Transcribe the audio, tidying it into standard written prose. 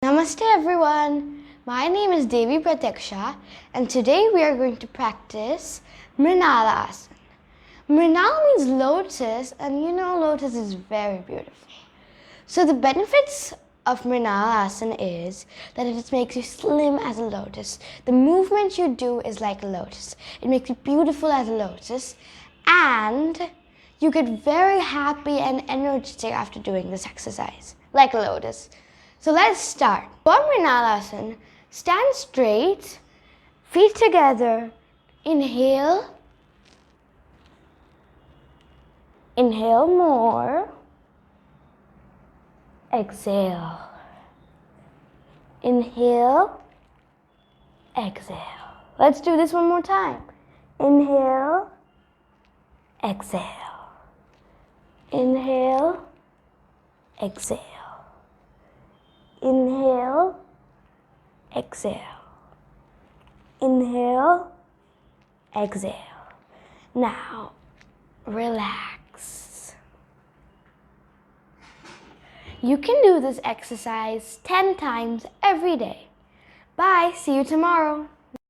Namaste everyone, my name is Devi Pratiksha and today we are going to practice Mrinalasana. Mrinal means lotus and you know lotus is very beautiful. So the benefits of Mrinalasana is that it makes you slim as a lotus. The movement you do is like a lotus. It makes you beautiful as a lotus and you get very happy and energetic after doing this exercise, like a lotus. So let's start. For Mrinalasana, stand straight, feet together, inhale, inhale more, exhale, inhale, exhale. Let's do this one more time. Inhale, exhale, inhale, exhale. Inhale, exhale, inhale, exhale. Now, relax. You can do this exercise 10 times every day. Bye, see you tomorrow.